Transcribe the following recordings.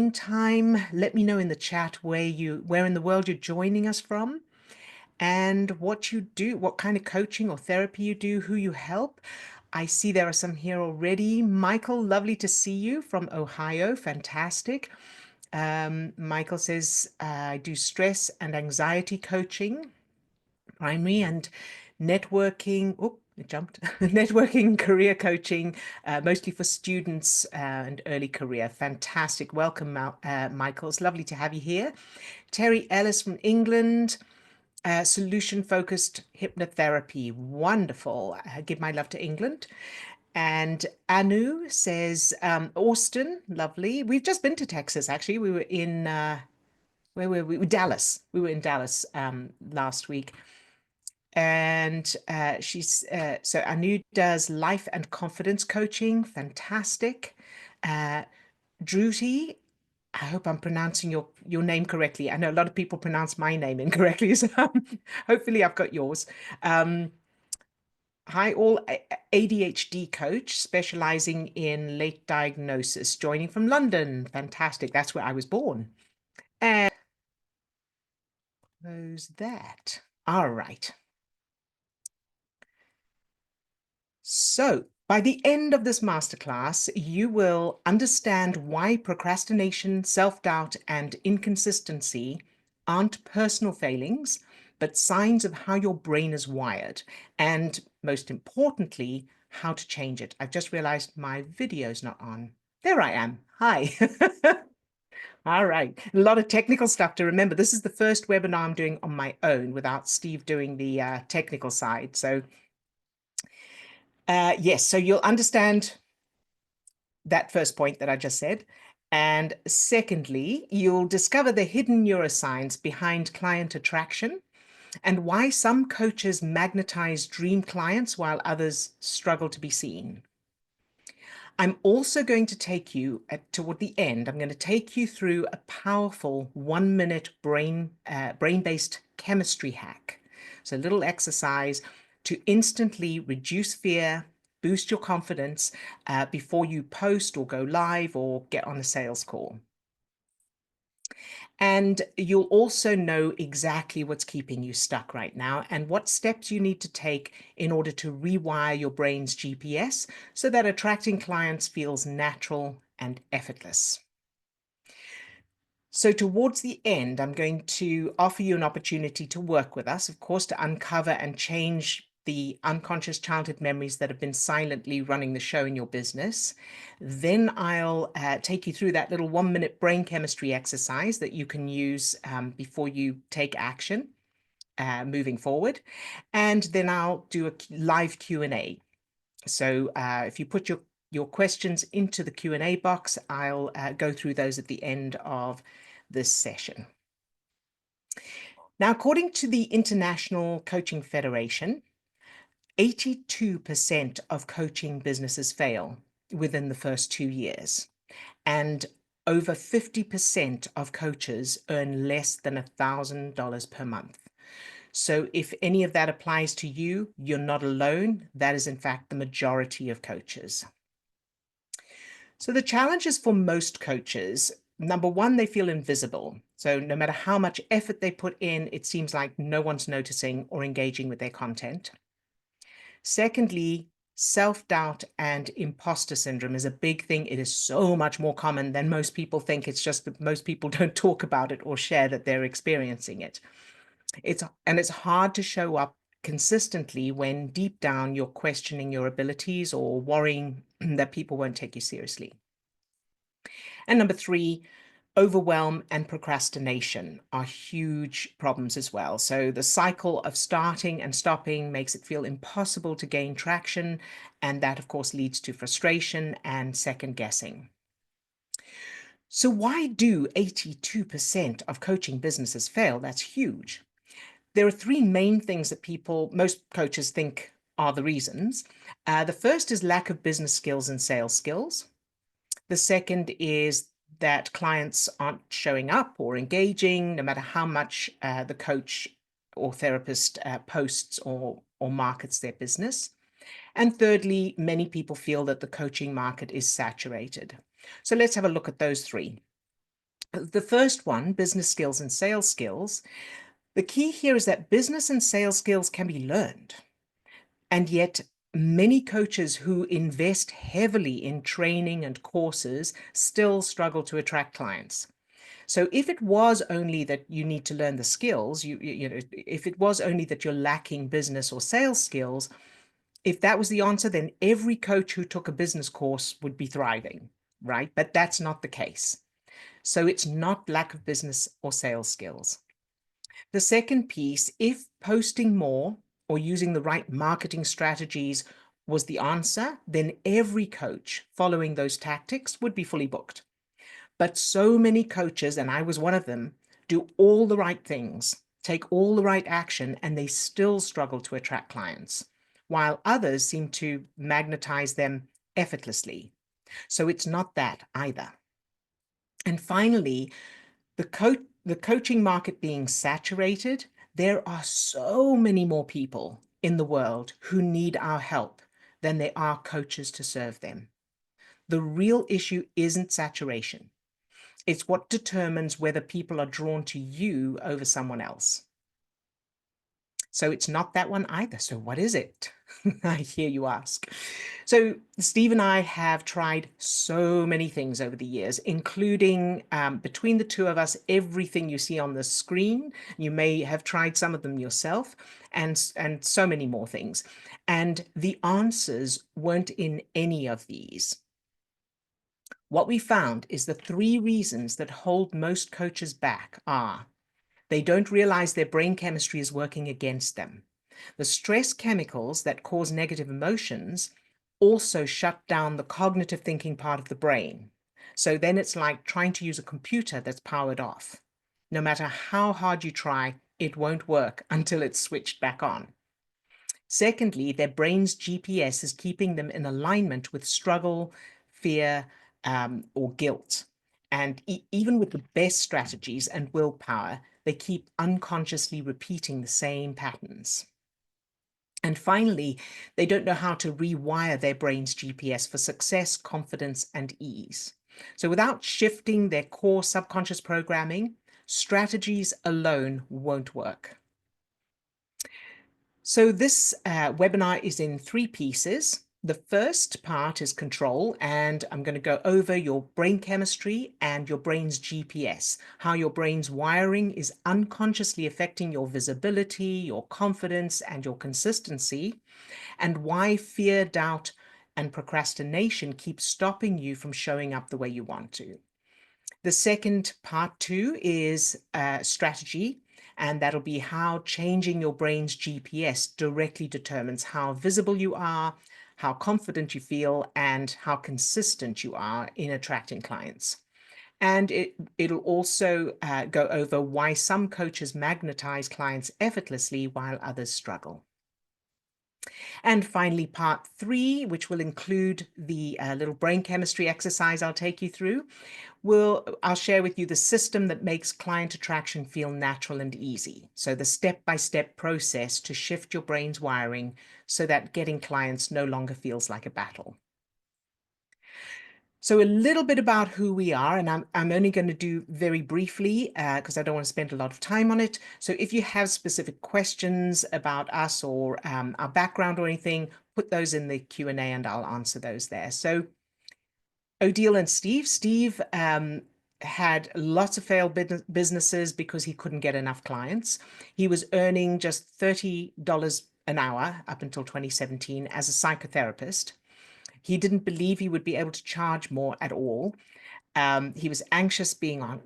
meantime, let me know in the chat where in the world you're joining us from and what you do, what kind of coaching or therapy you do, who you help. I see there are some here already. Michael, lovely to see you from Ohio. Fantastic. Michael says, I do stress and anxiety coaching, primary and networking. Oh, it jumped. Networking, career coaching, mostly for students and early career. Fantastic. Welcome, Michael. It's lovely to have you here. Terry Ellis from England. Solution-focused hypnotherapy. Wonderful. Give my love to England. And Anu says, Austin, lovely. We've just been to Texas, actually. We were in, where were we? Dallas. We were in Dallas last week. And so Anu does life and confidence coaching. Fantastic. Druti, I hope I'm pronouncing your name correctly. I know a lot of people pronounce my name incorrectly, so hopefully I've got yours. Hi, all ADHD coach specializing in late diagnosis, joining from London. Fantastic. That's where I was born. And close that. All right. So by the end of this masterclass, you will understand why procrastination, self-doubt, and inconsistency aren't personal failings, but signs of how your brain is wired. And most importantly, how to change it. I've just realized my video's not on. There I am. Hi. All right. A lot of technical stuff to remember. This is the first webinar I'm doing on my own without Steve doing the technical side. So yes, so you'll understand that first point that I just said. And secondly, you'll discover the hidden neuroscience behind client attraction and why some coaches magnetize dream clients while others struggle to be seen. I'm also going to take you toward the end. I'm going to take you through a powerful 1-minute brain-based chemistry hack. So a little exercise to instantly reduce fear, boost your confidence before you post or go live or get on a sales call. And you'll also know exactly what's keeping you stuck right now and what steps you need to take in order to rewire your brain's GPS so that attracting clients feels natural and effortless. So towards the end, I'm going to offer you an opportunity to work with us, of course, to uncover and change the unconscious childhood memories that have been silently running the show in your business. Then I'll take you through that little 1-minute brain chemistry exercise that you can use before you take action moving forward. And then I'll do a live Q&A. So if you put your questions into the Q&A box, I'll go through those at the end of this session. Now, according to the International Coaching Federation, 82% of coaching businesses fail within the first 2 years, and over 50% of coaches earn less than $1,000 per month. So if any of that applies to you, you're not alone. That is, in fact, the majority of coaches. So the challenges for most coaches, number one, they feel invisible. So no matter how much effort they put in, it seems like no one's noticing or engaging with their content. Secondly, self-doubt and imposter syndrome is a big thing. It is so much more common than most people think. It's just that most people don't talk about it or share that they're experiencing it. It's hard to show up consistently when deep down you're questioning your abilities or worrying that people won't take you seriously. And number three, overwhelm and procrastination are huge problems as well. So the cycle of starting and stopping makes it feel impossible to gain traction. And that, of course, leads to frustration and second guessing. So why do 82% of coaching businesses fail? That's huge. There are three main things that most coaches think are the reasons. The first is lack of business skills and sales skills. The second is that clients aren't showing up or engaging, no matter how much the coach or therapist posts or markets their business. And thirdly, many people feel that the coaching market is saturated. So let's have a look at those three. The first one, business skills and sales skills. The key here is that business and sales skills can be learned. And yet, many coaches who invest heavily in training and courses still struggle to attract clients. So if it was only that you need to learn the skills, if it was only that you're lacking business or sales skills, if that was the answer, then every coach who took a business course would be thriving, right? But that's not the case. So it's not lack of business or sales skills. The second piece, if posting more or using the right marketing strategies was the answer, then every coach following those tactics would be fully booked. But so many coaches, and I was one of them, do all the right things, take all the right action, and they still struggle to attract clients, while others seem to magnetize them effortlessly. So it's not that either. And finally, the coaching market being saturated, there are so many more people in the world who need our help than there are coaches to serve them. The real issue isn't saturation. It's what determines whether people are drawn to you over someone else. So it's not that one either. So what is it? I hear you ask. So Steve and I have tried so many things over the years, including between the two of us, everything you see on the screen. You may have tried some of them yourself, and so many more things. And the answers weren't in any of these. What we found is the three reasons that hold most coaches back are: they don't realize their brain chemistry is working against them. The stress chemicals that cause negative emotions also shut down the cognitive thinking part of the brain. So then it's like trying to use a computer that's powered off. No matter how hard you try, it won't work until it's switched back on. Secondly, their brain's GPS is keeping them in alignment with struggle, fear, or guilt. And even with the best strategies and willpower, they keep unconsciously repeating the same patterns. And finally, they don't know how to rewire their brain's GPS for success, confidence, and ease. So without shifting their core subconscious programming, strategies alone won't work. So this webinar is in three pieces. The first part is control, and I'm going to go over your brain chemistry and your brain's GPS, how your brain's wiring is unconsciously affecting your visibility, your confidence, and your consistency, and why fear, doubt, and procrastination keep stopping you from showing up the way you want to. The second part two is strategy, and that'll be how changing your brain's GPS directly determines how visible you are, how confident you feel, and how consistent you are in attracting clients. And it'll also go over why some coaches magnetize clients effortlessly while others struggle. And finally, part three, which will include the little brain chemistry exercise I'll take you through, I'll share with you the system that makes client attraction feel natural and easy. So the step-by-step process to shift your brain's wiring so that getting clients no longer feels like a battle. So a little bit about who we are, and I'm only going to do very briefly because I don't want to spend a lot of time on it. So if you have specific questions about us or our background or anything, put those in the Q&A and I'll answer those there. So Odile and Steve. Steve had lots of failed businesses because he couldn't get enough clients. He was earning just $30 an hour up until 2017 as a psychotherapist. He didn't believe he would be able to charge more at all. He was anxious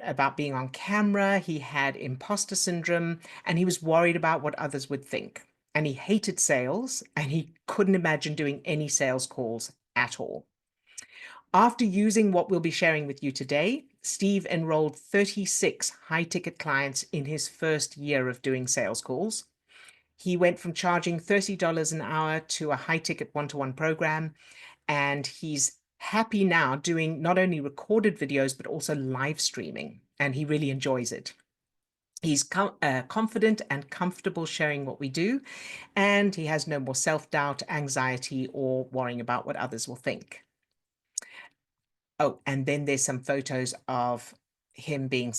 about being on camera. He had imposter syndrome, and he was worried about what others would think. And he hated sales, and he couldn't imagine doing any sales calls at all. After using what we'll be sharing with you today, Steve enrolled 36 high-ticket clients in his first year of doing sales calls. He went from charging $30 an hour to a high-ticket one-to-one program, and he's happy now doing not only recorded videos, but also live streaming, and he really enjoys it. He's confident and comfortable sharing what we do, and he has no more self-doubt, anxiety, or worrying about what others will think. Oh, and then there's some photos of him being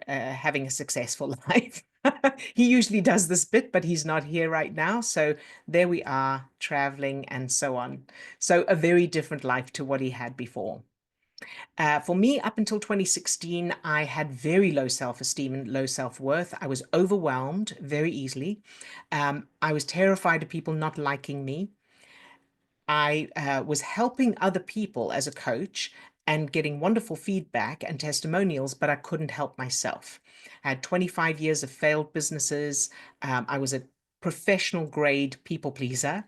having a successful life. He usually does this bit, but he's not here right now. So there we are, traveling and so on. So a very different life to what he had before. For me, up until 2016, I had very low self-esteem and low self-worth. I was overwhelmed very easily. I was terrified of people not liking me. I was helping other people as a coach and getting wonderful feedback and testimonials, but I couldn't help myself. I had 25 years of failed businesses. I was a professional grade people pleaser.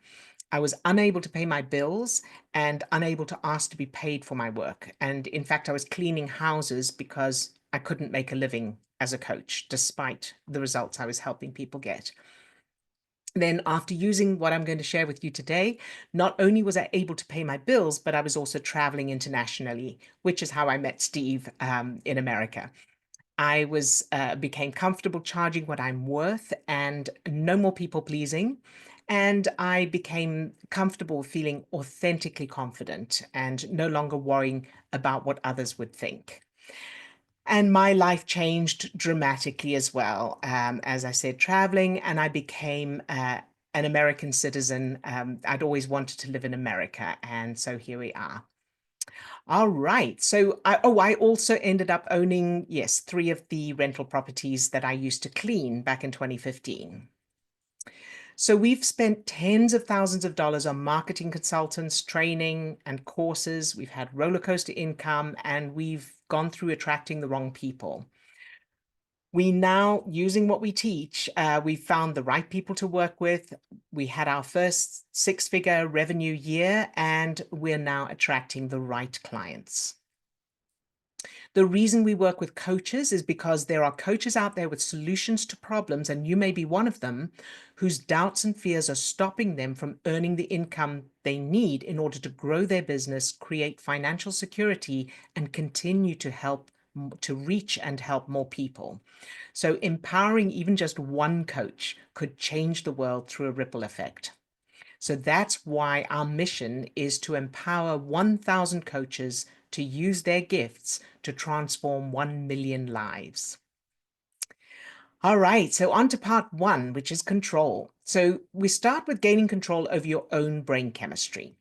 I was unable to pay my bills and unable to ask to be paid for my work. And in fact, I was cleaning houses because I couldn't make a living as a coach, despite the results I was helping people get. Then after using what I'm going to share with you today, not only was I able to pay my bills, but I was also traveling internationally, which is how I met Steve in America. I became comfortable charging what I'm worth and no more people pleasing. And I became comfortable feeling authentically confident and no longer worrying about what others would think. And my life changed dramatically as well. As I said, traveling, and I became an American citizen. I'd always wanted to live in America, and so here we are. All right. So, I also ended up owning, yes, 3 of the rental properties that I used to clean back in 2015. So we've spent tens of thousands of dollars on marketing consultants, training, and courses. We've had roller coaster income, and we've gone through attracting the wrong people. We now, using what we teach, we found the right people to work with. We had our first 6-figure revenue year, and we're now attracting the right clients. The reason we work with coaches is because there are coaches out there with solutions to problems, and you may be one of them, whose doubts and fears are stopping them from earning the income they need in order to grow their business, create financial security, and continue to reach and help more people. So empowering even just one coach could change the world through a ripple effect. So that's why our mission is to empower 1,000 coaches to use their gifts to transform 1 million lives. All right, so on to part 1, which is control. So we start with gaining control over your own brain chemistry.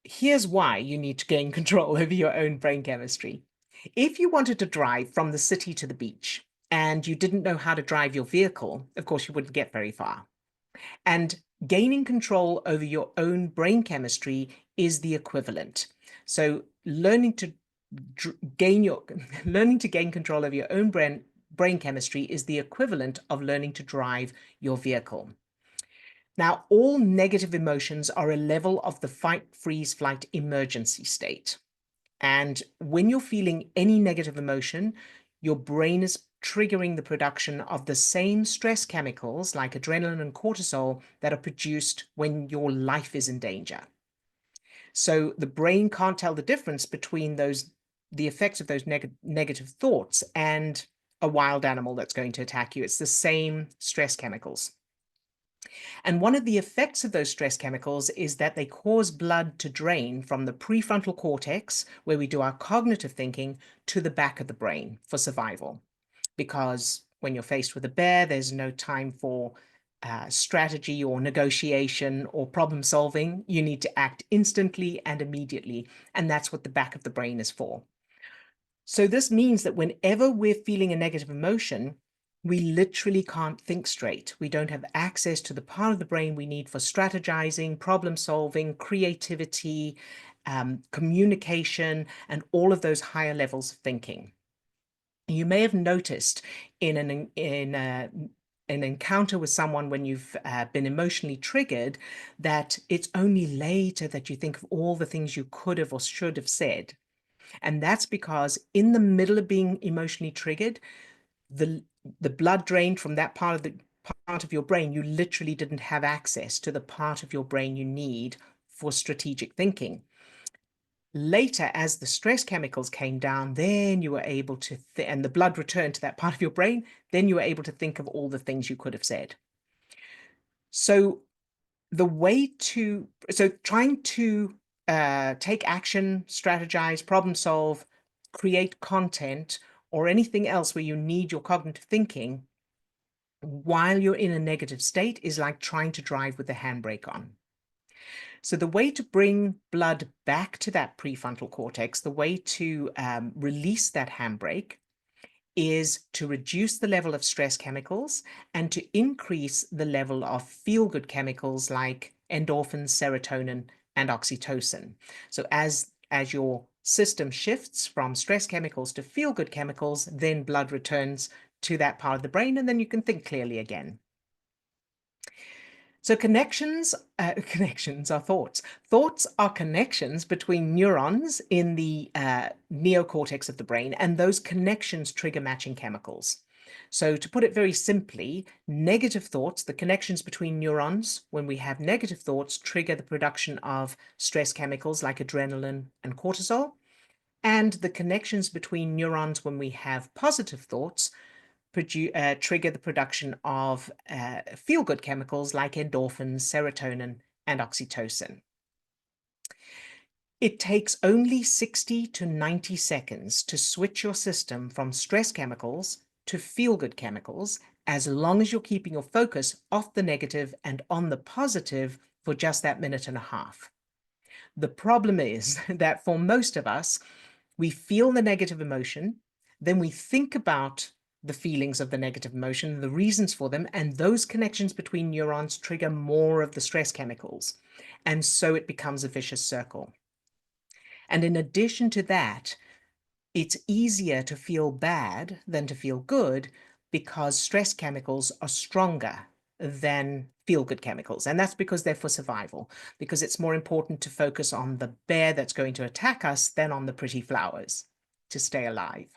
Here's why you need to gain control over your own brain chemistry. If you wanted to drive from the city to the beach and you didn't know how to drive your vehicle, of course, you wouldn't get very far. And gaining control over your own brain chemistry is the equivalent. So learning to gain control over your own brain chemistry is the equivalent of learning to drive your vehicle. Now, all negative emotions are a level of the fight, freeze, flight emergency state. And when you're feeling any negative emotion, your brain is triggering the production of the same stress chemicals like adrenaline and cortisol that are produced when your life is in danger. So the brain can't tell the difference between the effects of those negative thoughts and a wild animal that's going to attack you. It's the same stress chemicals. And one of the effects of those stress chemicals is that they cause blood to drain from the prefrontal cortex, where we do our cognitive thinking, to the back of the brain for survival. Because when you're faced with a bear, there's no time for strategy or negotiation or problem solving. You need to act instantly and immediately. And that's what the back of the brain is for. So this means that whenever we're feeling a negative emotion, we literally can't think straight. We don't have access to the part of the brain we need for strategizing, problem solving, creativity, communication, and all of those higher levels of thinking. You may have noticed in an encounter with someone when you've been emotionally triggered that it's only later that you think of all the things you could have or should have said. And that's because in the middle of being emotionally triggered, the blood drained from that part of your brain, you literally didn't have access to the part of your brain you need for strategic thinking. Later, as the stress chemicals came down, then you were able to, and the blood returned to that part of your brain, then you were able to think of all the things you could have said. So trying to take action, strategize, problem solve create content, or anything else where you need your cognitive thinking while you're in a negative state is like trying to drive with the handbrake on. So the way to bring blood back to that prefrontal cortex, the way to release that handbrake, is to reduce the level of stress chemicals and to increase the level of feel-good chemicals like endorphins, serotonin, and oxytocin. So as your system shifts from stress chemicals to feel-good chemicals, then blood returns to that part of the brain, and then you can think clearly again. So connections are thoughts. Thoughts are connections between neurons in the neocortex of the brain, and those connections trigger matching chemicals. So to put it very simply, negative thoughts, the connections between neurons, when we have negative thoughts, trigger the production of stress chemicals like adrenaline and cortisol. And the connections between neurons when we have positive thoughts trigger the production of feel-good chemicals like endorphins, serotonin, and oxytocin. It takes only 60 to 90 seconds to switch your system from stress chemicals to feel-good chemicals, as long as you're keeping your focus off the negative and on the positive for just that minute and a half. The problem is that for most of us, we feel the negative emotion, then we think about the feelings of the negative emotion, the reasons for them, and those connections between neurons trigger more of the stress chemicals. And so it becomes a vicious circle. And in addition to that, it's easier to feel bad than to feel good because stress chemicals are stronger than feel-good chemicals. And that's because they're for survival, because it's more important to focus on the bear that's going to attack us than on the pretty flowers to stay alive.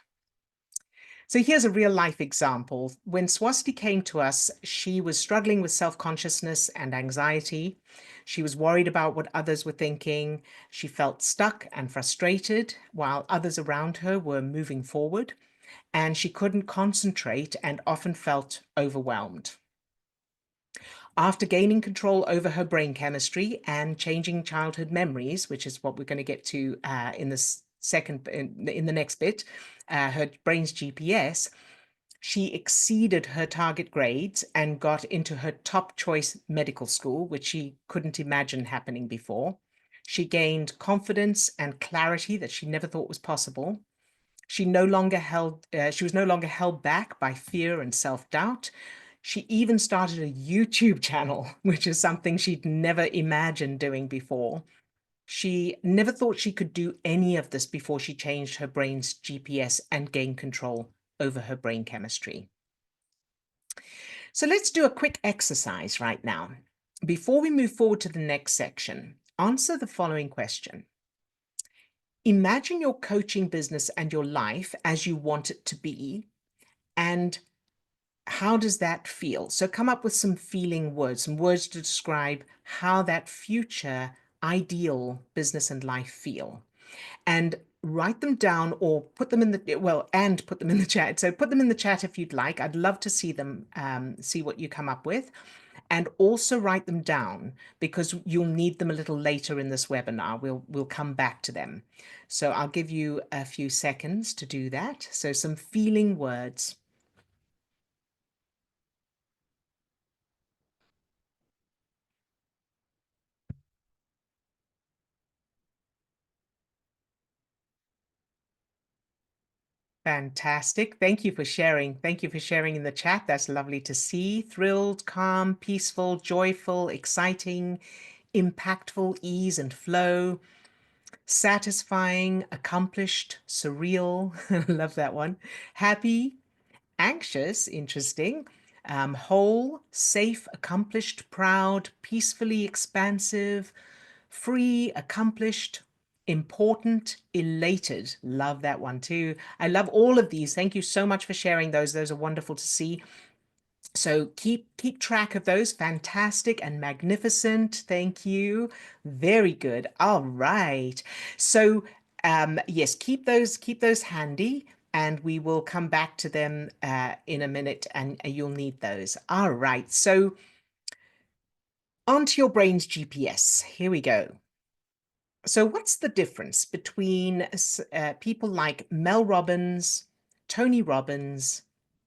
So here's a real life example. When Swasti came to us, she was struggling with self-consciousness and anxiety. She was worried about what others were thinking. She felt stuck and frustrated while others around her were moving forward, and she couldn't concentrate and often felt overwhelmed. After gaining control over her brain chemistry and changing childhood memories, which is what we're going to get to in the next bit, her brain's GPS, she exceeded her target grades and got into her top choice medical school, which she couldn't imagine happening before. She gained confidence and clarity that she never thought was possible. She was no longer held back by fear and self-doubt. She even started a YouTube channel, which is something she'd never imagined doing before. She never thought she could do any of this before she changed her brain's GPS and gained control over her brain chemistry. So let's do a quick exercise right now. Before we move forward to the next section, answer the following question. Imagine your coaching business and your life as you want it to be, and how does that feel? So come up with some feeling words, some words to describe how that future ideal business and life feel. And write them down or put them in the chat. So put them in the chat if you'd like. I'd love to see them, see what you come up with. And also write them down because you'll need them a little later in this webinar. We'll come back to them. So I'll give you a few seconds to do that. So some feeling words. Fantastic. Thank you for sharing. Thank you for sharing in the chat. That's lovely to see. Thrilled, calm, peaceful, joyful, exciting, impactful, ease and flow, satisfying, accomplished, surreal. Love that one. Happy, anxious, interesting, whole, safe, accomplished, proud, peacefully expansive, free, accomplished, important, elated. Love that one too. I love all of these. Thank you so much for sharing those. Those are wonderful to see. So keep track of those. Fantastic and magnificent. Thank you. Very good. All right. So yes, keep those handy, and we will come back to them in a minute, and you'll need those. All right. So onto your brain's GPS. Here we go. So, what's the difference between people like Mel Robbins, Tony Robbins,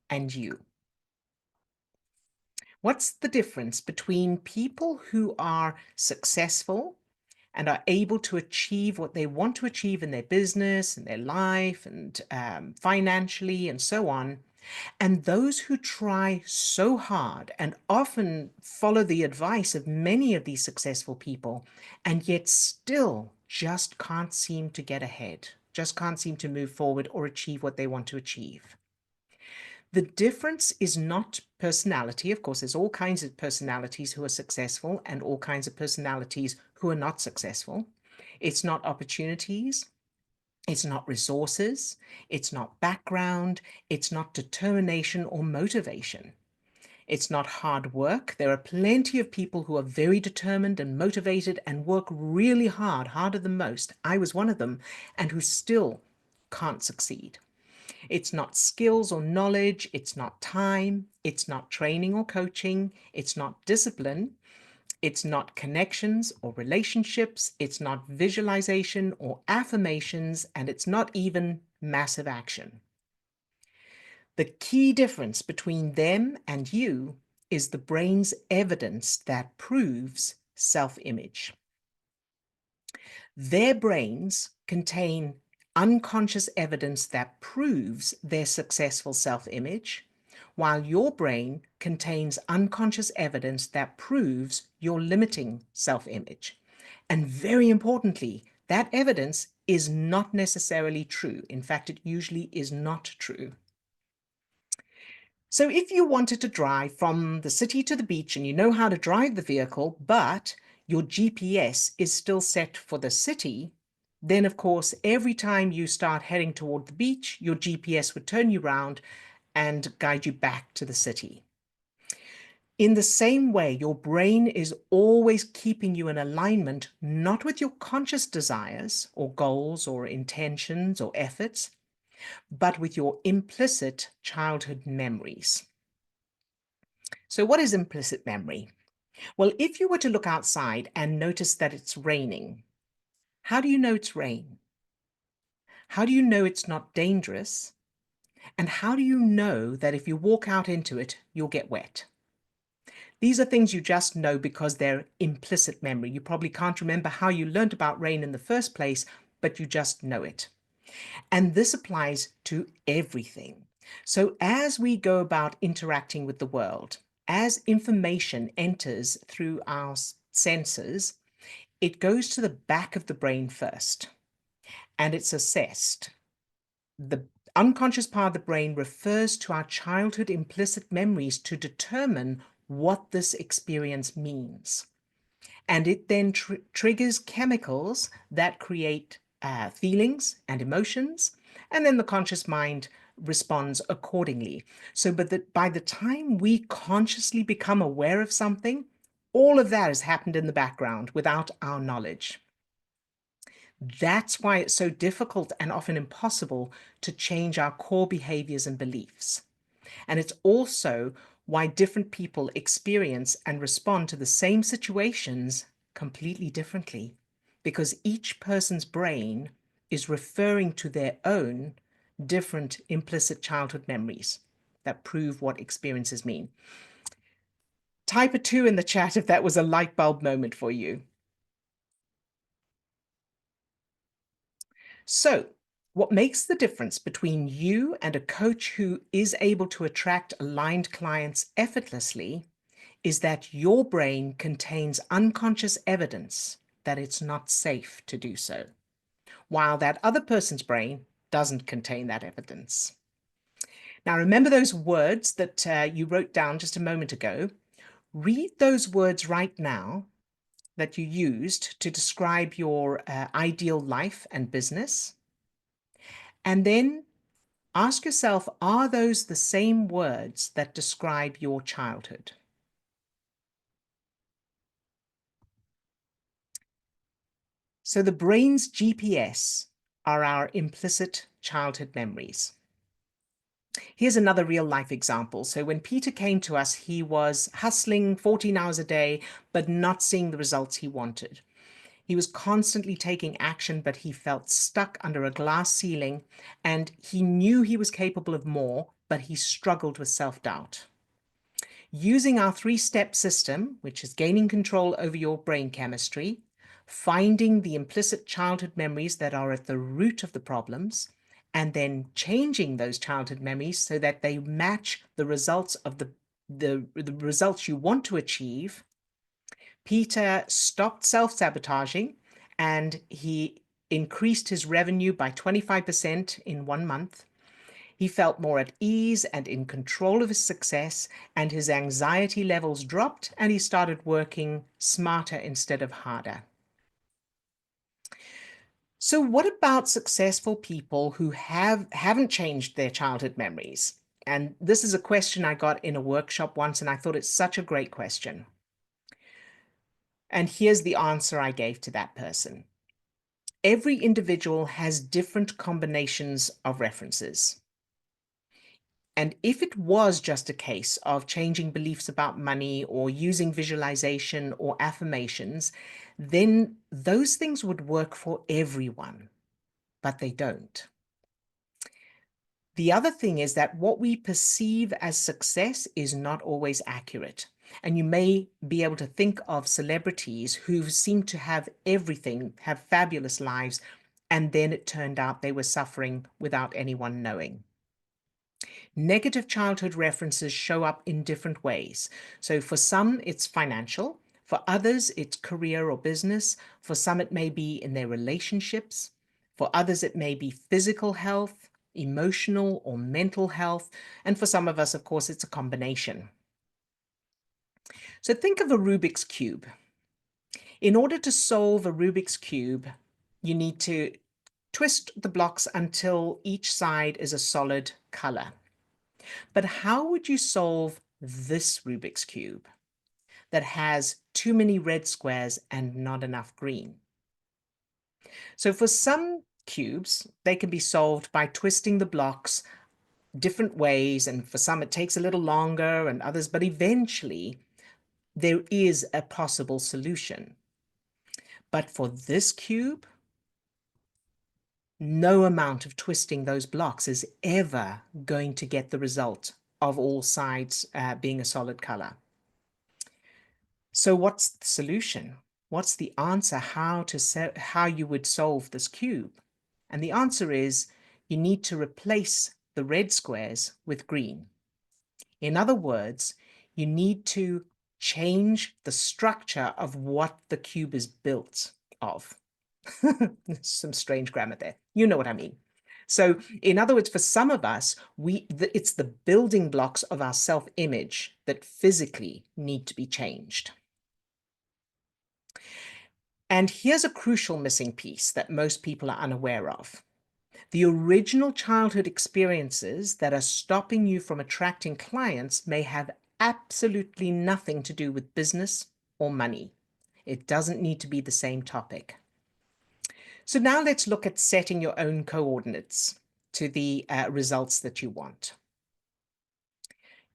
and you? What's the difference between people who are successful and are able to achieve what they want to achieve in their business and their life and financially and so on, and those who try so hard and often follow the advice of many of these successful people and yet still just can't seem to get ahead, just can't seem to move forward or achieve what they want to achieve? The difference is not personality. Of course, there's all kinds of personalities who are successful and all kinds of personalities who are not successful. It's not opportunities. It's not resources. It's not background. It's not determination or motivation. It's not hard work. There are plenty of people who are very determined and motivated and work really hard, harder than most. I was one of them, and who still can't succeed. It's not skills or knowledge. It's not time. It's not training or coaching. It's not discipline. It's not connections or relationships. It's not visualization or affirmations. And it's not even massive action. The key difference between them and you is the brain's evidence that proves self-image. Their brains contain unconscious evidence that proves their successful self-image, while your brain contains unconscious evidence that proves your limiting self-image. And very importantly, that evidence is not necessarily true. In fact, it usually is not true. So if you wanted to drive from the city to the beach and you know how to drive the vehicle, but your GPS is still set for the city, then of course, every time you start heading toward the beach, your GPS would turn you around and guide you back to the city. In the same way, your brain is always keeping you in alignment, not with your conscious desires or goals or intentions or efforts, but with your implicit childhood memories. So what is implicit memory? Well, if you were to look outside and notice that it's raining, how do you know it's rain? How do you know it's not dangerous? And how do you know that if you walk out into it, you'll get wet? These are things you just know because they're implicit memory. You probably can't remember how you learned about rain in the first place, but you just know it. And this applies to everything. So as we go about interacting with the world, as information enters through our senses, it goes to the back of the brain first and it's assessed. The unconscious part of the brain refers to our childhood implicit memories to determine what this experience means. And it then triggers chemicals that create feelings and emotions, and then the conscious mind responds accordingly. So, by the time we consciously become aware of something, all of that has happened in the background without our knowledge. That's why it's so difficult and often impossible to change our core behaviors and beliefs. And it's also why different people experience and respond to the same situations completely differently, because each person's brain is referring to their own different implicit childhood memories that prove what experiences mean. Type a 2 in the chat if that was a light bulb moment for you. So, what makes the difference between you and a coach who is able to attract aligned clients effortlessly is that your brain contains unconscious evidence that it's not safe to do so, while that other person's brain doesn't contain that evidence. Now, remember those words that you wrote down just a moment ago? Read those words right now that you used to describe your ideal life and business. And then ask yourself, are those the same words that describe your childhood? So the brain's GPS are our implicit childhood memories. Here's another real life example. So when Peter came to us, he was hustling 14 hours a day, but not seeing the results he wanted. He was constantly taking action, but he felt stuck under a glass ceiling, and he knew he was capable of more, but he struggled with self-doubt. Using our three-step system, which is gaining control over your brain chemistry, finding the implicit childhood memories that are at the root of the problems, and then changing those childhood memories so that they match the results of the results you want to achieve, Peter stopped self-sabotaging and he increased his revenue by 25% in 1 month. He felt more at ease and in control of his success, and his anxiety levels dropped, and he started working smarter instead of harder. So what about successful people who haven't changed their childhood memories? And this is a question I got in a workshop once, and I thought it's such a great question. And here's the answer I gave to that person. Every individual has different combinations of references. And if it was just a case of changing beliefs about money or using visualization or affirmations, then those things would work for everyone, but they don't. The other thing is that what we perceive as success is not always accurate. And you may be able to think of celebrities who seem to have everything, have fabulous lives, and then it turned out they were suffering without anyone knowing. Negative childhood references show up in different ways. So for some, it's financial. For others, it's career or business. For some, it may be in their relationships. For others, it may be physical health, emotional or mental health. And for some of us, of course, it's a combination. So think of a Rubik's Cube. In order to solve a Rubik's Cube, you need to twist the blocks until each side is a solid color. But how would you solve this Rubik's Cube that has too many red squares and not enough green? So for some cubes, they can be solved by twisting the blocks different ways, and for some it takes a little longer and others, but eventually there is a possible solution. But for this cube, no amount of twisting those blocks is ever going to get the result of all sides being a solid color. So what's the solution? What's the answer how you would solve this cube? And the answer is you need to replace the red squares with green. In other words, you need to change the structure of what the cube is built of. Some strange grammar there. You know what I mean. So in other words, for some of us, it's the building blocks of our self-image that physically need to be changed. And here's a crucial missing piece that most people are unaware of. The original childhood experiences that are stopping you from attracting clients may have absolutely nothing to do with business or money. It doesn't need to be the same topic. So now let's look at setting your own coordinates to the results that you want.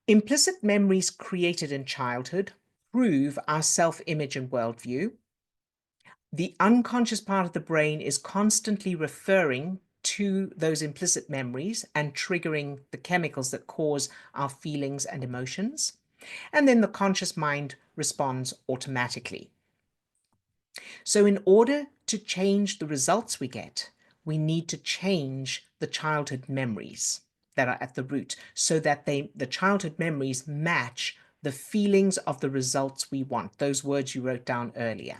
Implicit memories created in childhood prove our self-image and worldview. The unconscious part of the brain is constantly referring to those implicit memories and triggering the chemicals that cause our feelings and emotions. And then the conscious mind responds automatically. So in order to change the results we get, we need to change the childhood memories that are at the root so that the childhood memories match the feelings of the results we want, those words you wrote down earlier.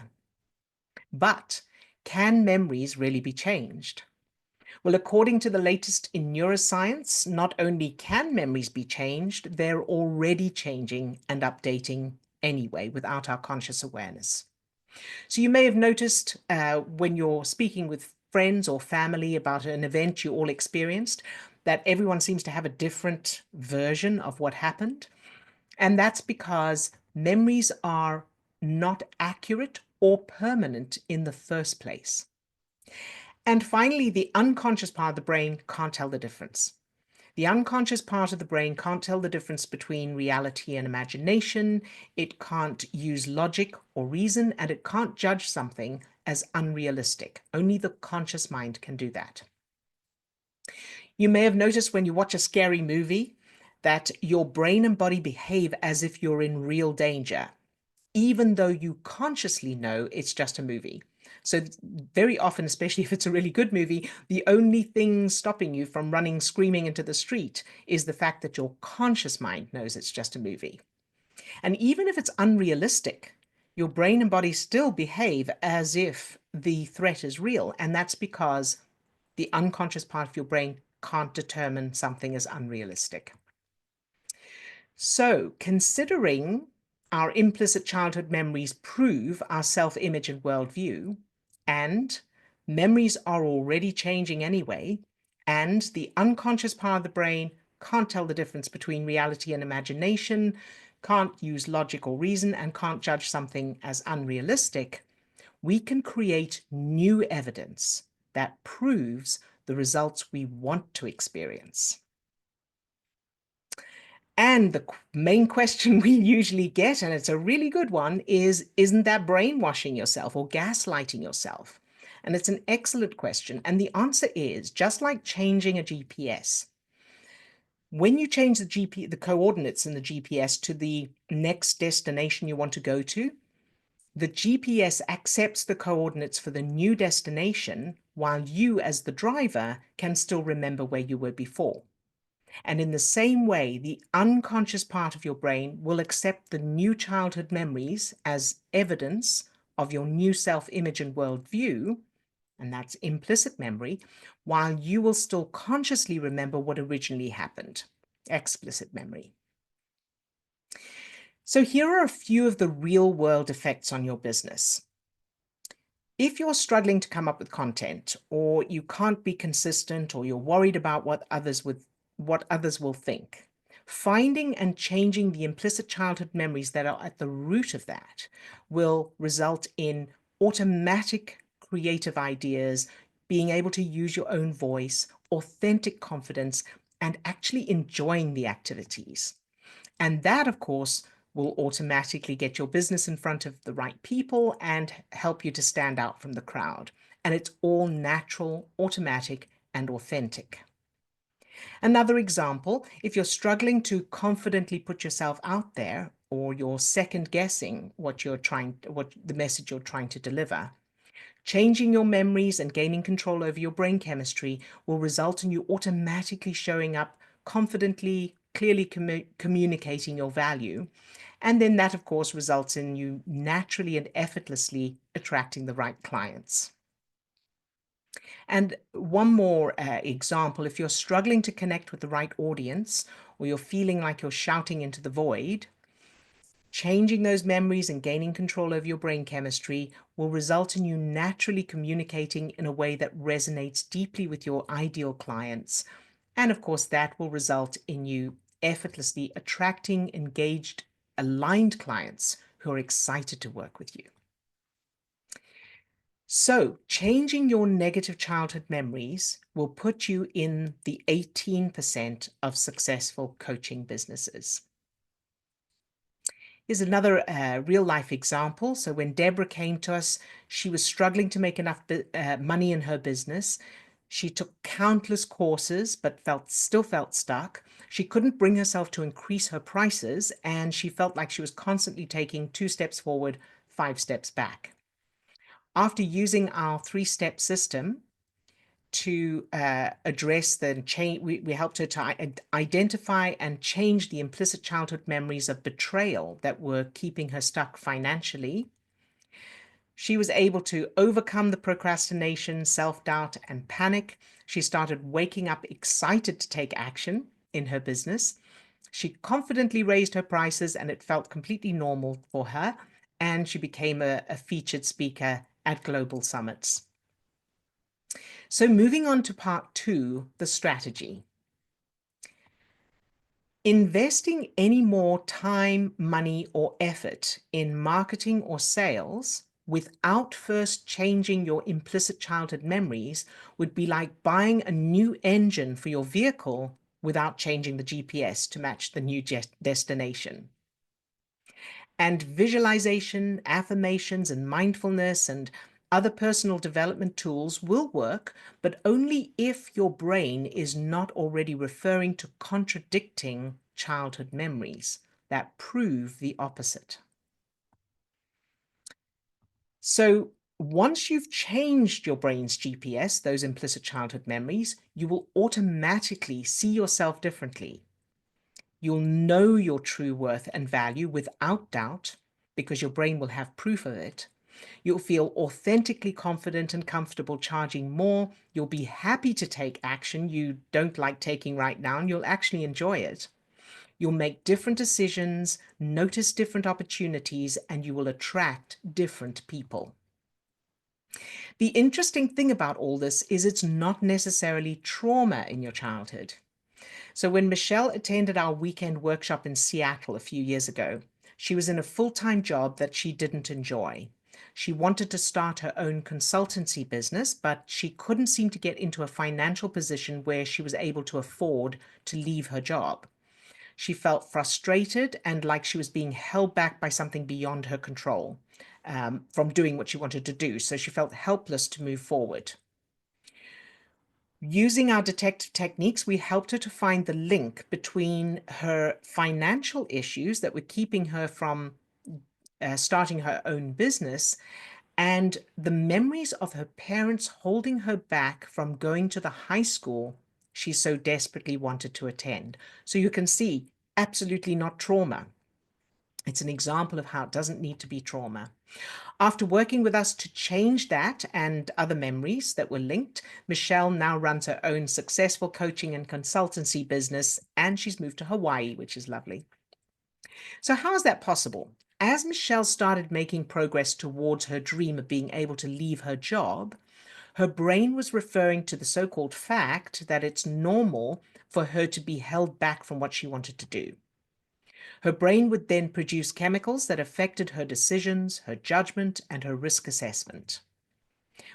But can memories really be changed? Well, according to the latest in neuroscience, not only can memories be changed, they're already changing and updating anyway without our conscious awareness. So you may have noticed when you're speaking with friends or family about an event you all experienced, that everyone seems to have a different version of what happened. And that's because memories are not accurate or permanent in the first place. And finally, the unconscious part of the brain can't tell the difference. The unconscious part of the brain can't tell the difference between reality and imagination. It can't use logic or reason, and it can't judge something as unrealistic. Only the conscious mind can do that. You may have noticed when you watch a scary movie that your brain and body behave as if you're in real danger, even though you consciously know it's just a movie. So very often, especially if it's a really good movie, the only thing stopping you from running screaming into the street is the fact that your conscious mind knows it's just a movie. And even if it's unrealistic, your brain and body still behave as if the threat is real. And that's because the unconscious part of your brain can't determine something as unrealistic. So, considering our implicit childhood memories prove our self-image and worldview, and memories are already changing anyway, and the unconscious part of the brain can't tell the difference between reality and imagination, can't use logic or reason, and can't judge something as unrealistic, we can create new evidence that proves the results we want to experience. And the main question we usually get, and it's a really good one, is, isn't that brainwashing yourself or gaslighting yourself? And it's an excellent question. And the answer is, just like changing a GPS, when you change the coordinates in the GPS to the next destination you want to go to, the GPS accepts the coordinates for the new destination, while you, as the driver, can still remember where you were before. And in the same way, the unconscious part of your brain will accept the new childhood memories as evidence of your new self-image and worldview, and that's implicit memory, while you will still consciously remember what originally happened, explicit memory. So here are a few of the real-world effects on your business. If you're struggling to come up with content, or you can't be consistent, or you're worried about what others will think, finding and changing the implicit childhood memories that are at the root of that will result in automatic creative ideas, being able to use your own voice, authentic confidence, and actually enjoying the activities. And that, of course, will automatically get your business in front of the right people and help you to stand out from the crowd. And it's all natural, automatic, and authentic. Another example, if you're struggling to confidently put yourself out there, or you're second guessing what the message you're trying to deliver, changing your memories and gaining control over your brain chemistry will result in you automatically showing up confidently, clearly communicating your value. And then that, of course, results in you naturally and effortlessly attracting the right clients. And one more example, if you're struggling to connect with the right audience, or you're feeling like you're shouting into the void, changing those memories and gaining control over your brain chemistry will result in you naturally communicating in a way that resonates deeply with your ideal clients. And of course, that will result in you effortlessly attracting engaged, aligned clients who are excited to work with you. So, changing your negative childhood memories will put you in the 18% of successful coaching businesses. Here's another real life example. So when Deborah came to us, she was struggling to make enough money in her business. She took countless courses, but still felt stuck. She couldn't bring herself to increase her prices, and she felt like she was constantly taking 2 steps forward, 5 steps back. After using our 3-step system to address the change, we helped her to identify and change the implicit childhood memories of betrayal that were keeping her stuck financially. She was able to overcome the procrastination, self-doubt, and panic. She started waking up excited to take action in her business. She confidently raised her prices, and it felt completely normal for her. And she became a featured speaker at global summits. So moving on to part 2, the strategy. Investing any more time, money, or effort in marketing or sales without first changing your implicit childhood memories would be like buying a new engine for your vehicle without changing the GPS to match the new destination. And visualization, affirmations, and mindfulness, and Other personal development tools will work, but only if your brain is not already referring to contradicting childhood memories that prove the opposite. So once you've changed your brain's GPS, those implicit childhood memories, you will automatically see yourself differently. You'll know your true worth and value without doubt because your brain will have proof of it. You'll feel authentically confident and comfortable charging more. You'll be happy to take action you don't like taking right now, and you'll actually enjoy it. You'll make different decisions, notice different opportunities, and you will attract different people. The interesting thing about all this is it's not necessarily trauma in your childhood. So when Michelle attended our weekend workshop in Seattle a few years ago, she was in a full-time job that she didn't enjoy. She wanted to start her own consultancy business, but she couldn't seem to get into a financial position where she was able to afford to leave her job. She felt frustrated and like she was being held back by something beyond her control, from doing what she wanted to do. So she felt helpless to move forward. Using our detective techniques, we helped her to find the link between her financial issues that were keeping her from starting her own business and the memories of her parents holding her back from going to the high school she so desperately wanted to attend. So you can see, absolutely not trauma. It's an example of how it doesn't need to be trauma. After working with us to change that and other memories that were linked, Michelle now runs her own successful coaching and consultancy business, and she's moved to Hawaii, which is lovely. So how is that possible? As Michelle started making progress towards her dream of being able to leave her job, her brain was referring to the so-called fact that it's normal for her to be held back from what she wanted to do. Her brain would then produce chemicals that affected her decisions, her judgment, and her risk assessment.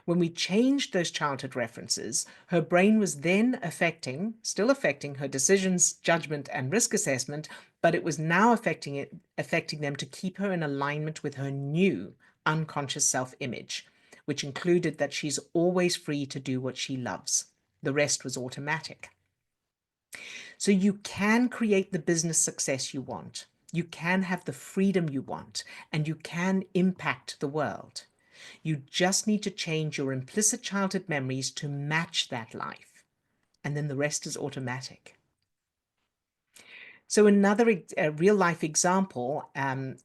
When we changed those childhood references, her brain was then still affecting her decisions, judgment, and risk assessment, but it was now affecting them to keep her in alignment with her new unconscious self-image, which included that she's always free to do what she loves. The rest was automatic. So you can create the business success you want. You can have the freedom you want, and you can impact the world. You just need to change your implicit childhood memories to match that life. And then the rest is automatic. So another real life example,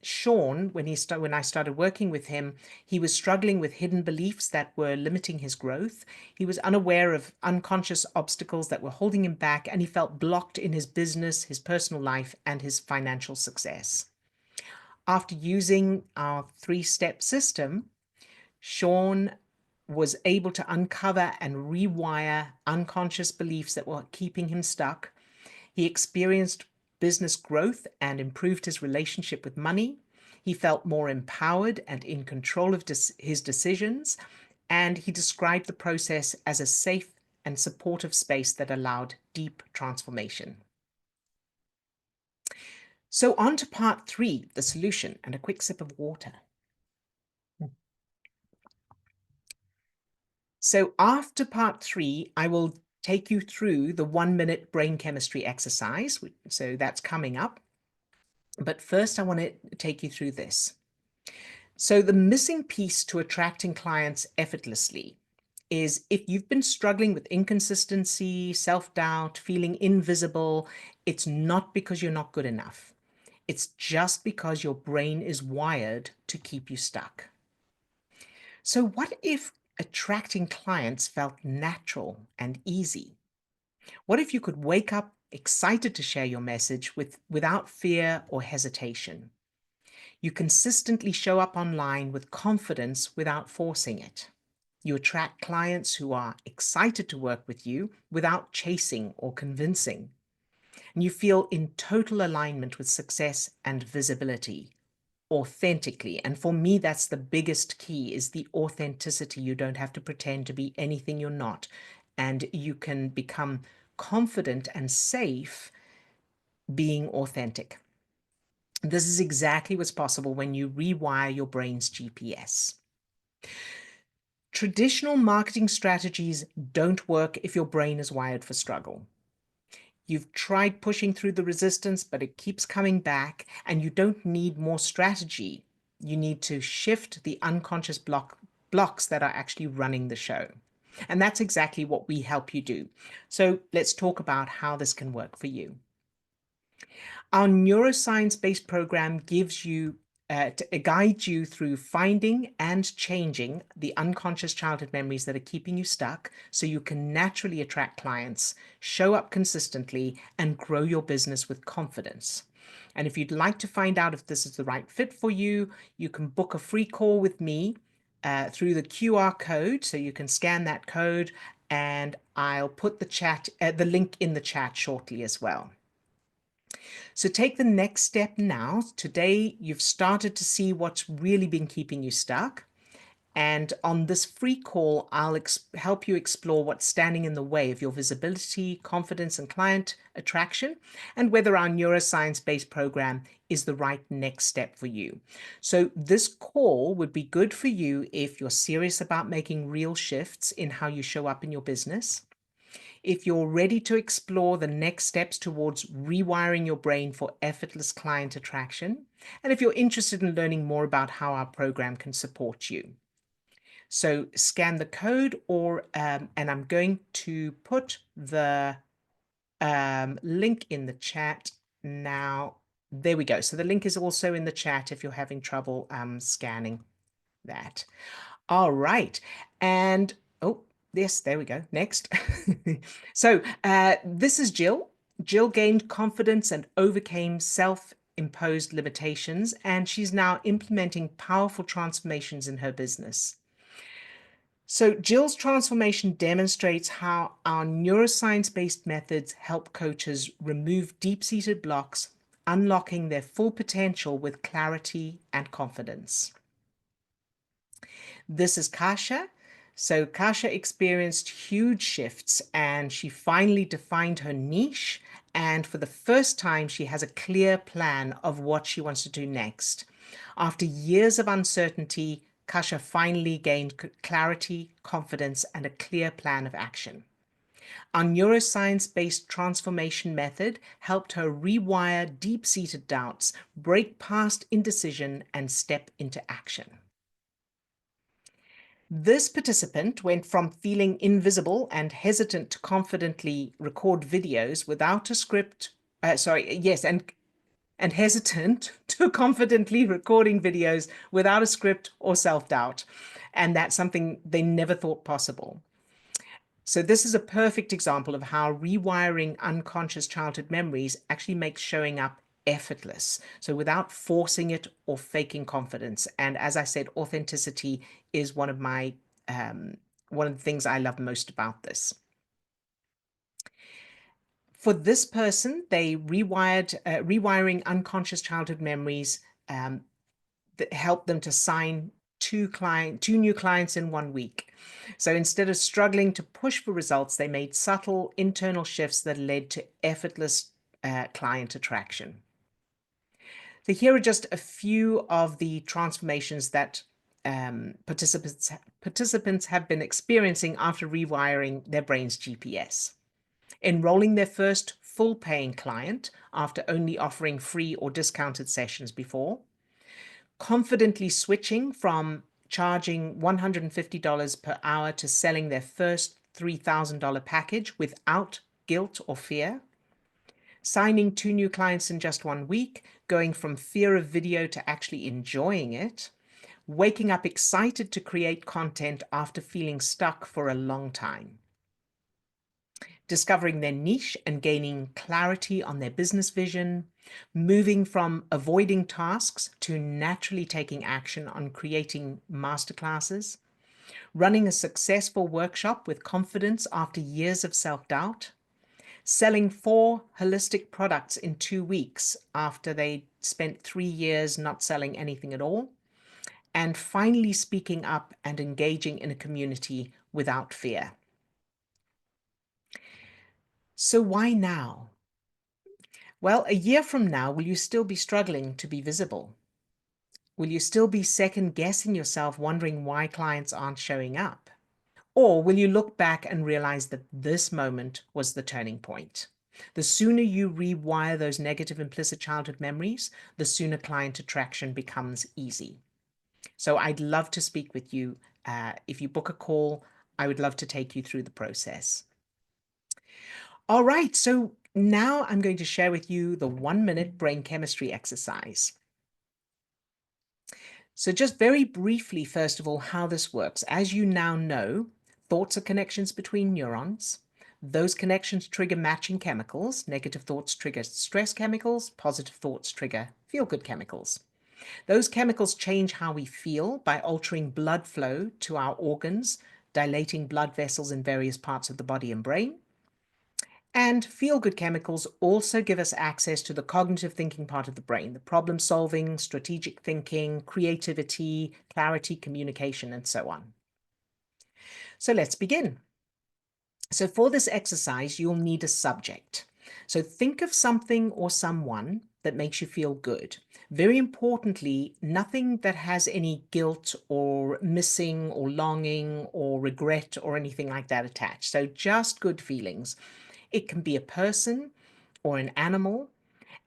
Sean, when I started working with him, he was struggling with hidden beliefs that were limiting his growth. He was unaware of unconscious obstacles that were holding him back, and he felt blocked in his business, his personal life, and his financial success. After using our 3-step system, Sean was able to uncover and rewire unconscious beliefs that were keeping him stuck. He experienced business growth and improved his relationship with money. He felt more empowered and in control of his decisions. And he described the process as a safe and supportive space that allowed deep transformation. So on to part 3, the solution, and a quick sip of water. So after part 3, I will take you through the 1-minute brain chemistry exercise. So that's coming up. But first, I want to take you through this. So the missing piece to attracting clients effortlessly is if you've been struggling with inconsistency, self-doubt, feeling invisible, it's not because you're not good enough. It's just because your brain is wired to keep you stuck. So what if attracting clients felt natural and easy? What if you could wake up excited to share your message without fear or hesitation? You consistently show up online with confidence without forcing it. You attract clients who are excited to work with you without chasing or convincing. And you feel in total alignment with success and visibility, authentically. And for me, that's the biggest key, is the authenticity. You don't have to pretend to be anything you're not. And you can become confident and safe being authentic. This is exactly what's possible when you rewire your brain's GPS. Traditional marketing strategies don't work if your brain is wired for struggle. You've tried pushing through the resistance, but it keeps coming back, and you don't need more strategy. You need to shift the unconscious blocks that are actually running the show. And that's exactly what we help you do. So let's talk about how this can work for you. Our neuroscience-based program gives you guides you through finding and changing the unconscious childhood memories that are keeping you stuck so you can naturally attract clients, show up consistently, and grow your business with confidence. And if you'd like to find out if this is the right fit for you, you can book a free call with me through the QR code. So you can scan that code, and I'll put the link in the chat shortly as well. So take the next step now. Today, you've started to see what's really been keeping you stuck. And on this free call, I'll help you explore what's standing in the way of your visibility, confidence, and client attraction, and whether our neuroscience-based program is the right next step for you. So this call would be good for you if you're serious about making real shifts in how you show up in your business, if you're ready to explore the next steps towards rewiring your brain for effortless client attraction, and if you're interested in learning more about how our program can support you. So scan the code, and I'm going to put the link in the chat now. There we go. So the link is also in the chat if you're having trouble scanning that. All right. And oh, yes, there we go. Next. So this is Jill. Jill gained confidence and overcame self-imposed limitations, and she's now implementing powerful transformations in her business. So Jill's transformation demonstrates how our neuroscience-based methods help coaches remove deep-seated blocks, unlocking their full potential with clarity and confidence. This is Kasha. So Kasha experienced huge shifts, and she finally defined her niche. And for the first time, she has a clear plan of what she wants to do next. After years of uncertainty, Kasha finally gained clarity, confidence, and a clear plan of action. Our neuroscience-based transformation method helped her rewire deep-seated doubts, break past indecision, and step into action. This participant went from feeling invisible and hesitant to confidently record videos without a script, and hesitant to confidently recording videos without a script or self-doubt. And that's something they never thought possible. So this is a perfect example of how rewiring unconscious childhood memories actually makes showing up effortless. So without forcing it or faking confidence. And as I said, authenticity is one of the things I love most about this. For this person, they rewiring unconscious childhood memories that helped them to sign two new clients in 1 week. So instead of struggling to push for results, they made subtle internal shifts that led to effortless client attraction. So here are just a few of the transformations that participants have been experiencing after rewiring their brain's GPS. Enrolling their first full paying client after only offering free or discounted sessions before. Confidently switching from charging $150 per hour to selling their first $3,000 package without guilt or fear. Signing 2 new clients in just 1 week, going from fear of video to actually enjoying it. Waking up excited to create content after feeling stuck for a long time. Discovering their niche and gaining clarity on their business vision, moving from avoiding tasks to naturally taking action on creating masterclasses, running a successful workshop with confidence after years of self-doubt, selling 4 holistic products in 2 weeks after they spent 3 years not selling anything at all, and finally speaking up and engaging in a community without fear. So why now? Well, a year from now, will you still be struggling to be visible? Will you still be second guessing yourself, wondering why clients aren't showing up? Or will you look back and realize that this moment was the turning point? The sooner you rewire those negative implicit childhood memories, the sooner client attraction becomes easy. So I'd love to speak with you. If you book a call, I would love to take you through the process. All right, so now I'm going to share with you the 1-minute brain chemistry exercise. So just very briefly, first of all, how this works. As you now know, thoughts are connections between neurons. Those connections trigger matching chemicals. Negative thoughts trigger stress chemicals. Positive thoughts trigger feel-good chemicals. Those chemicals change how we feel by altering blood flow to our organs, dilating blood vessels in various parts of the body and brain. And feel-good chemicals also give us access to the cognitive thinking part of the brain, the problem solving, strategic thinking, creativity, clarity, communication, and so on. So let's begin. So for this exercise, you'll need a subject. So think of something or someone that makes you feel good. Very importantly, nothing that has any guilt or missing or longing or regret or anything like that attached. So just good feelings. It can be a person or an animal.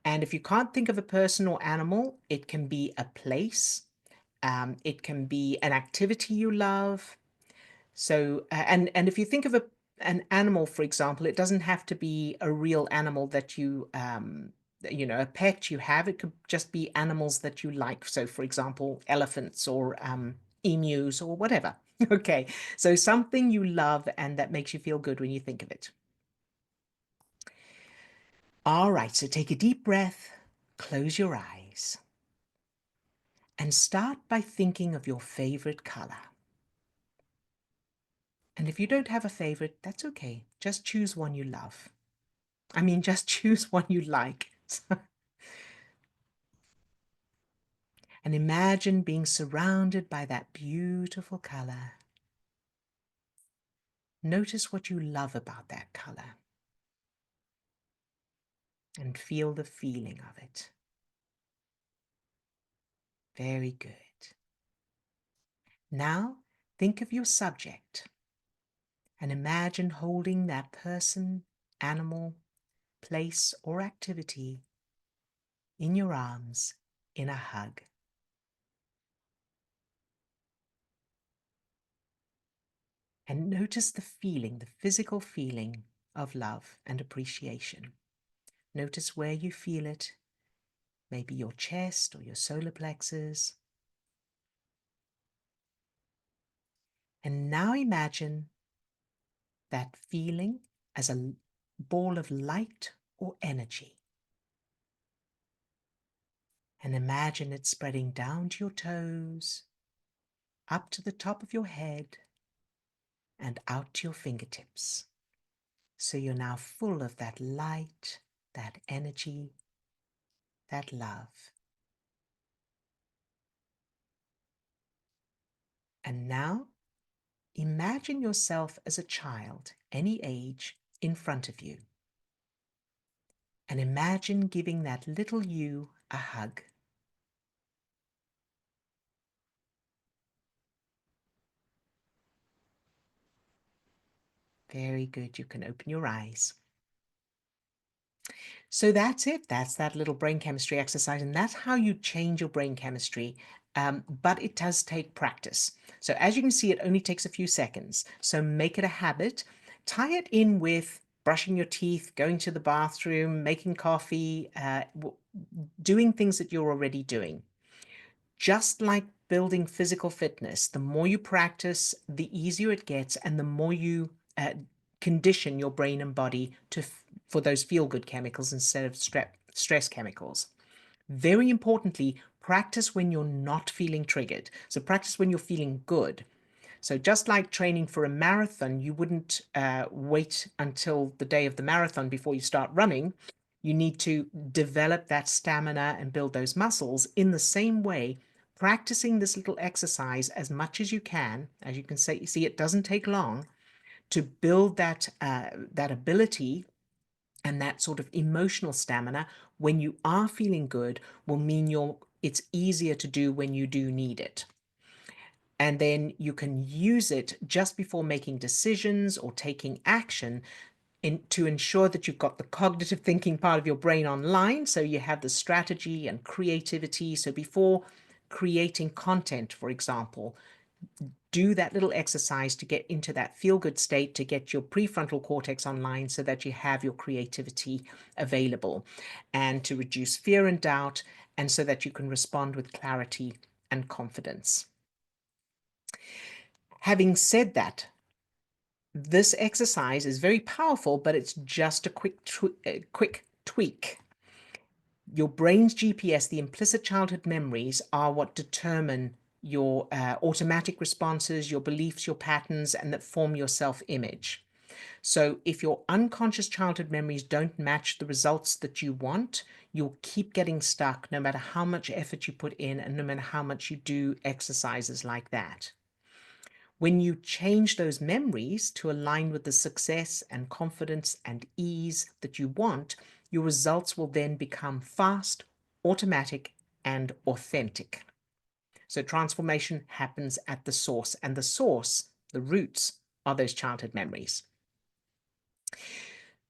And if you can't think of a person or animal, it can be a place. It can be an activity you love. So, and if you think of an animal, for example, it doesn't have to be a real animal that a pet you have. It could just be animals that you like. So, for example, elephants or emus or whatever. Okay, so something you love and that makes you feel good when you think of it. All right, so take a deep breath, close your eyes, and start by thinking of your favorite color. And if you don't have a favorite, that's okay. Just choose one you love. I mean, just choose one you like. And imagine being surrounded by that beautiful color. Notice what you love about that color and feel the feeling of it. Very good. Now, think of your subject and imagine holding that person, animal, place, or activity in your arms in a hug. And notice the feeling, the physical feeling of love and appreciation. Notice where you feel it, maybe your chest or your solar plexus. And now imagine that feeling as a ball of light or energy. And imagine it spreading down to your toes, up to the top of your head, and out to your fingertips. So you're now full of that light, that energy, that love. And now imagine yourself as a child, any age, in front of you. And imagine giving that little you a hug. Very good. You can open your eyes. So that's it. That's that little brain chemistry exercise. And that's how you change your brain chemistry. But it does take practice. So as you can see, it only takes a few seconds. So make it a habit. Tie it in with brushing your teeth, going to the bathroom, making coffee, doing things that you're already doing. Just like building physical fitness, the more you practice, the easier it gets, and the more you condition your brain and body for those feel-good chemicals instead of stress chemicals. Very importantly, practice when you're not feeling triggered. So practice when you're feeling good. So just like training for a marathon, you wouldn't wait until the day of the marathon before you start running. You need to develop that stamina and build those muscles. In the same way, practicing this little exercise as much as you can, as you can see, it doesn't take long to build that ability and that sort of emotional stamina when you are feeling good will mean you're it's easier to do when you do need it. And then you can use it just before making decisions or taking action to ensure that you've got the cognitive thinking part of your brain online. So you have the strategy and creativity. So before creating content, for example, do that little exercise to get into that feel-good state, to get your prefrontal cortex online so that you have your creativity available, and to reduce fear and doubt, and so that you can respond with clarity and confidence. Having said that, this exercise is very powerful, but it's just a quick tweak. Your brain's GPS, the implicit childhood memories, are what determine your automatic responses, your beliefs, your patterns, and that form your self-image. So if your unconscious childhood memories don't match the results that you want, you'll keep getting stuck no matter how much effort you put in and no matter how much you do exercises like that. When you change those memories to align with the success and confidence and ease that you want, your results will then become fast, automatic, and authentic. So transformation happens at the source, and the source, the roots, are those childhood memories.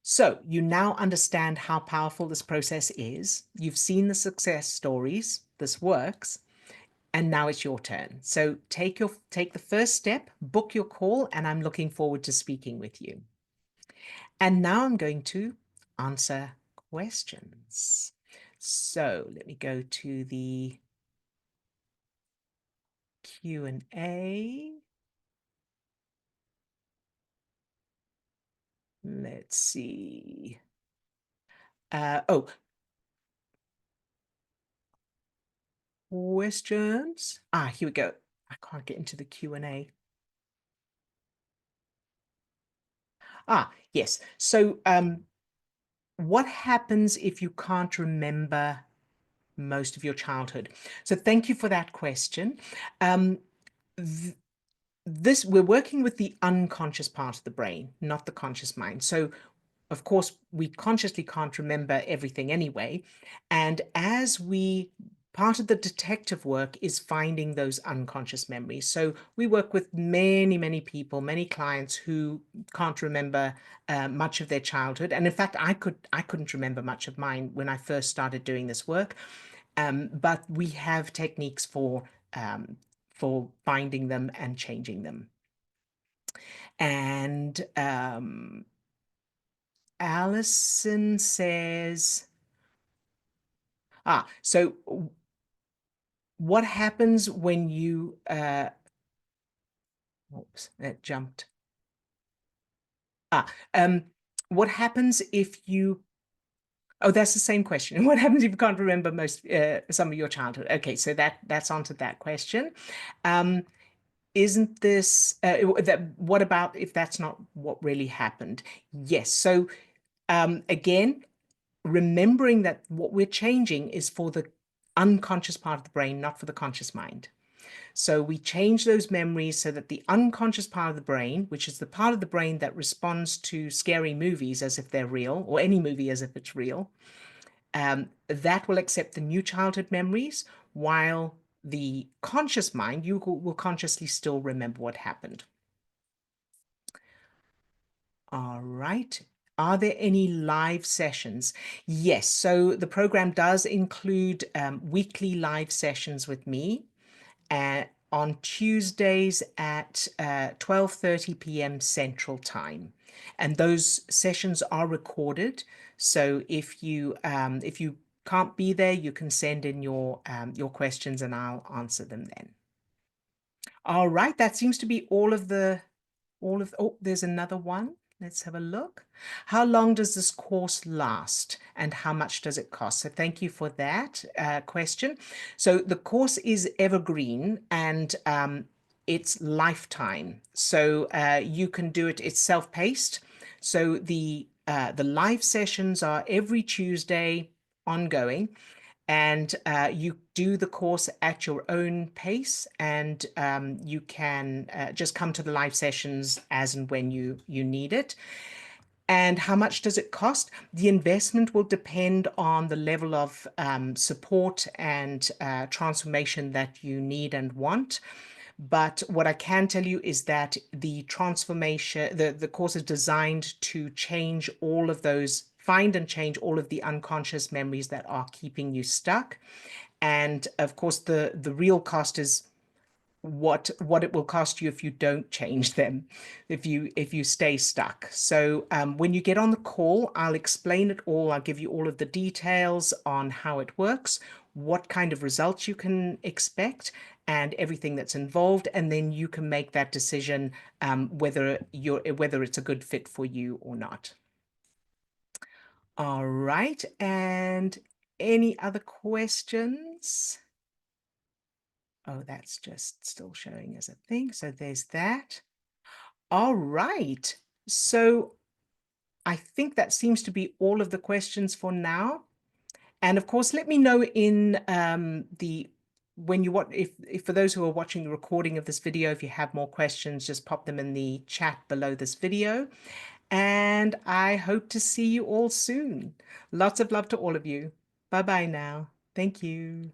So you now understand how powerful this process is. You've seen the success stories. This works. And now it's your turn. So take the first step, book your call, and I'm looking forward to speaking with you. And now I'm going to answer questions. So let me go to the Q&A. Let's see. Oh, questions. Here we go. I can't get into the Q&A. Yes. So what happens if you can't remember most of your childhood? So thank you for that question. We're working with the unconscious part of the brain, not the conscious mind. So of course, we consciously can't remember everything anyway. And part of the detective work is finding those unconscious memories. So we work with many, many people, many clients who can't remember much of their childhood. And in fact, I couldn't remember much of mine when I first started doing this work. But we have techniques for finding them and changing them. And Allison says, so what happens when you, oops, that jumped. What happens if you, oh, that's the same question. What happens if you can't remember some of your childhood? Okay, so that's answered that question. Isn't this, what about if that's not what really happened? Yes, so again, remembering that what we're changing is for the unconscious part of the brain, not for the conscious mind. So we change those memories so that the unconscious part of the brain, which is the part of the brain that responds to scary movies as if they're real, or any movie as if it's real, that will accept the new childhood memories, while the conscious mind, you will consciously still remember what happened. All right. Are there any live sessions? Yes. So the program does include weekly live sessions with me on Tuesdays at 12:30 p.m. Central Time. And those sessions are recorded. So if you can't be there, you can send in your questions and I'll answer them then. All right. That seems to be oh, there's another one. Let's have a look. How long does this course last and how much does it cost? So thank you for that question. So the course is evergreen and it's lifetime. So you can do it, it's self-paced. So the live sessions are every Tuesday ongoing. And you do the course at your own pace, and you can just come to the live sessions as and when you need it. And how much does it cost? The investment will depend on the level of support and transformation that you need and want. But what I can tell you is that the transformation, the course is designed to change all of those, find and change all of the unconscious memories that are keeping you stuck. And of course, the real cost is what it will cost you if you don't change them, if you stay stuck. So when you get on the call, I'll explain it all. I'll give you all of the details on how it works, what kind of results you can expect, and everything that's involved, and then you can make that decision whether it's a good fit for you or not. All right, and any other questions? Oh, that's just still showing as a thing. So there's that. All right. So I think that seems to be all of the questions for now. And of course, let me know in the when you watch if for those who are watching the recording of this video, if you have more questions, just pop them in the chat below this video. And I hope to see you all soon. Lots of love to all of you. Bye bye now. Thank you.